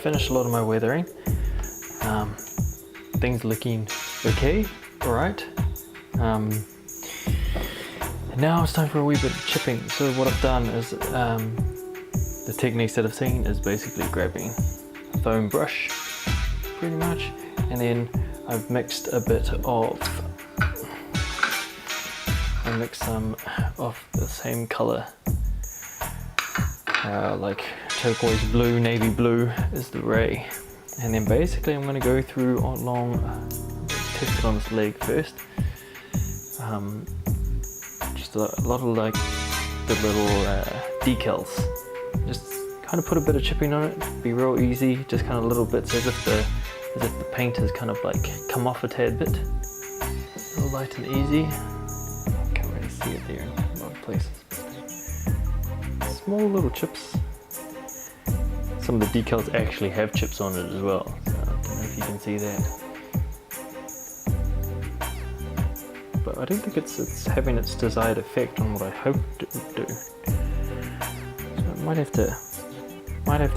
finished a lot of my weathering. Things looking okay, alright. Now it's time for a wee bit of chipping. So what I've done is, the techniques that I've seen is basically grabbing a foam brush, pretty much, and then I've mixed a bit of, some of the same color, like turquoise blue, navy blue is the ray, and then basically I'm going to go through along, test it on this leg first. Just a lot of like the little decals. Just kind of put a bit of chipping on it. Be real easy. Just kind of little bits, as if the paint has kind of like come off a tad bit. Real light and easy. Can't really see it there in a lot of places. Small little chips. Some of the decals actually have chips on it as well. So I don't know if you can see that. But I don't think it's having its desired effect on what I hoped it would do. So I might have to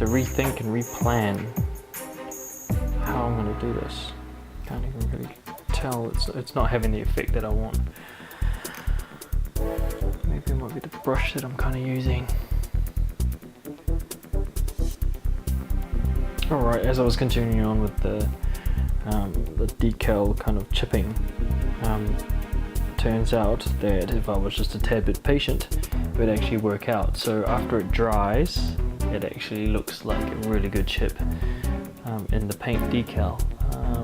rethink and replan how I'm going to do this. Can't even really tell. It's not having the effect that I want. Maybe it might be the brush that I'm kind of using. Alright, as I was continuing on with the decal kind of chipping, turns out that if I was just a tad bit patient, it would actually work out. So after it dries, it actually looks like a really good chip in the paint decal,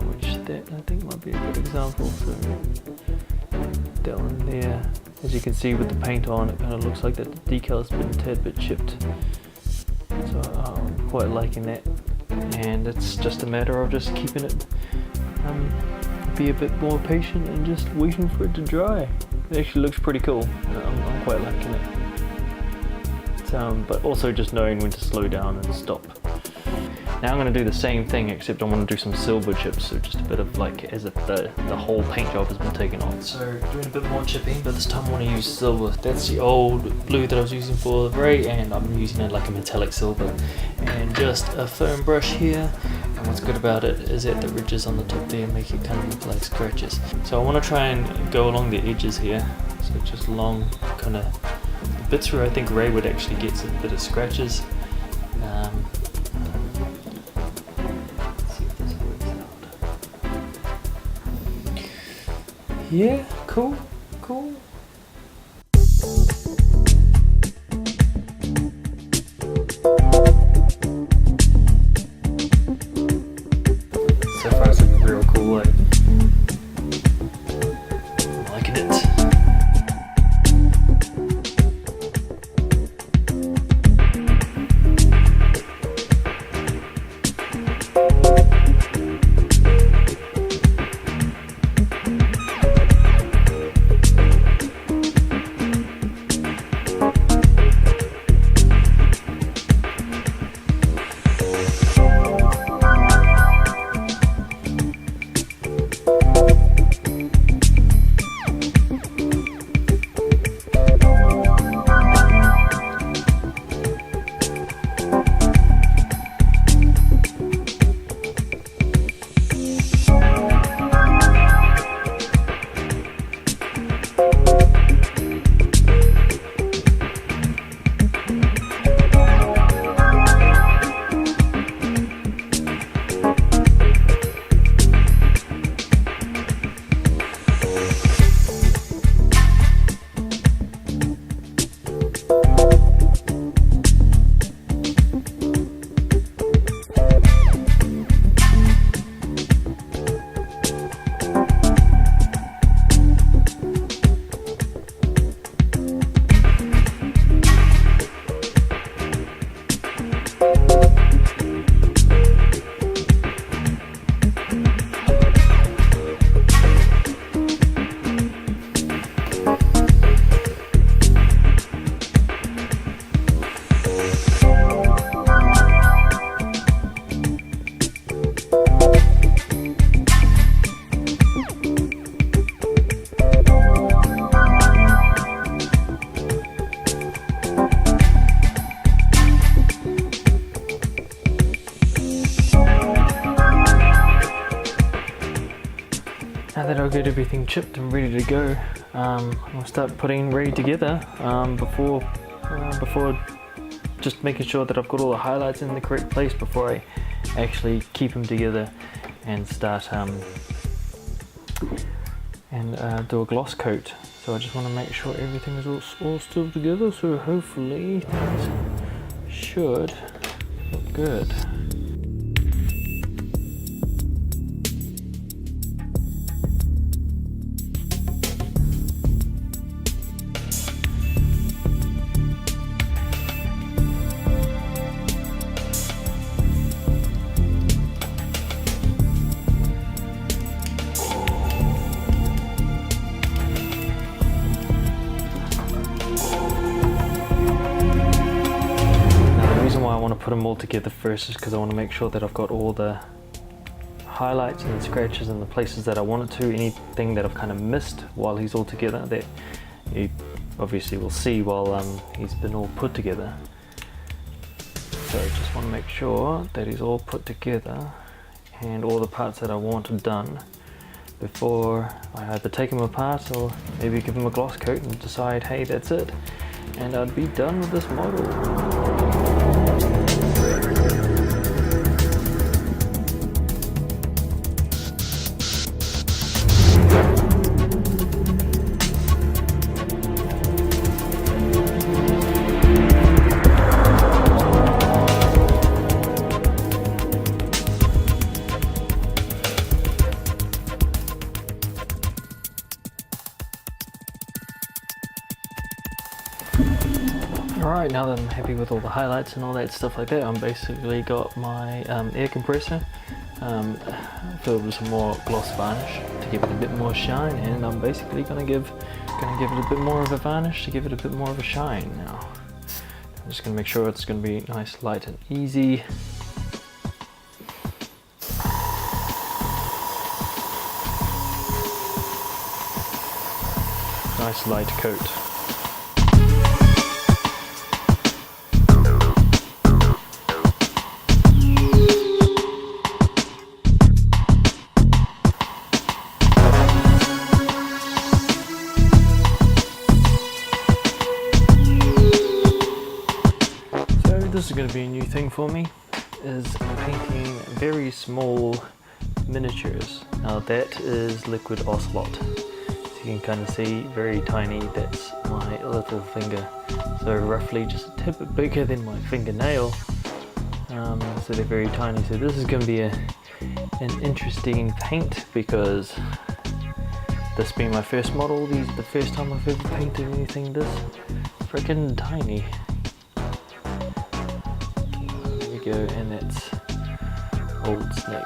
which that I think might be a good example. So down there, as you can see with the paint on, it kind of looks like that the decal has been a tad bit chipped. So I'm quite liking that, and it's just a matter of just keeping it be a bit more patient and just waiting for it to dry. It actually looks pretty cool. I'm quite liking it. But also just knowing when to slow down and stop. Now I'm going to do the same thing, except I want to do some silver chips, so just a bit of like as if the whole paint job has been taken off. So doing a bit more chipping, but this time I want to use silver. That's the old blue that I was using for the ray, and I'm using it like a metallic silver. And just a foam brush here. And what's good about it is that the ridges on the top there make it kind of look like scratches. So I want to try and go along the edges here. So just long kind of bits where I think Ray would actually get a bit of scratches. Let's see if this works out. Yeah, cool. So far it's looking real cool, like. I'm liking it. that I've got everything chipped and ready to go, I'll start putting ready together before just making sure that I've got all the highlights in the correct place before I actually keep them together and start do a gloss coat. So I just want to make sure everything is all still together, so hopefully things should look good. Put them all together first is because I want to make sure that I've got all the highlights and scratches in the places that I want it to. Anything that I've kind of missed while he's all together that you obviously will see while he's been all put together. So I just want to make sure that he's all put together and all the parts that I want done before I either take him apart or maybe give him a gloss coat and decide, hey, that's it, and I'd be done with this model. Alright, now that I'm happy with all the highlights and all that stuff like that, I'm basically got my air compressor filled with some more gloss varnish to give it a bit more shine, and I'm basically gonna give it a bit more of a varnish to give it a bit more of a shine now. I'm just gonna make sure it's gonna be nice, light and easy. Nice light coat. This is going to be a new thing for me, is painting very small miniatures. Now that is liquid ocelot. So you can kind of see very tiny, that's my little finger. So roughly just a tip bit bigger than my fingernail. So they're very tiny. So this is going to be an interesting paint because this being my first model, this is the first time I've ever painted anything this freaking tiny. Go, and that's Old Snake.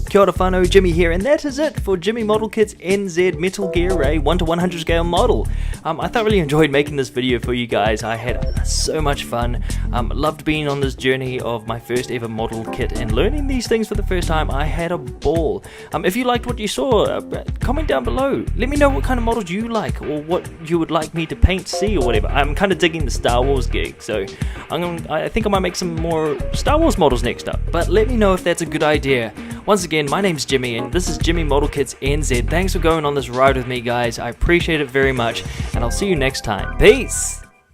Kia ora whanau, Jimmy here, and that is it for Jimmy Model Kit's NZ Metal Gear Ray 1:100 scale model. I thoroughly enjoyed making this video for you guys. I had so much fun. Loved being on this journey of my first ever model kit and learning these things for the first time. I had a ball. If you liked what you saw, comment down below. Let me know what kind of models you like or what you would like me to paint, see, or whatever. I'm kind of digging the Star Wars gig, so I think I might make some more Star Wars models next up. But let me know if that's a good idea. Once again, my name's Jimmy, and this is Jimmy Model Kits NZ. Thanks for going on this ride with me, guys. I appreciate it very much, and I'll see you next time. Peace!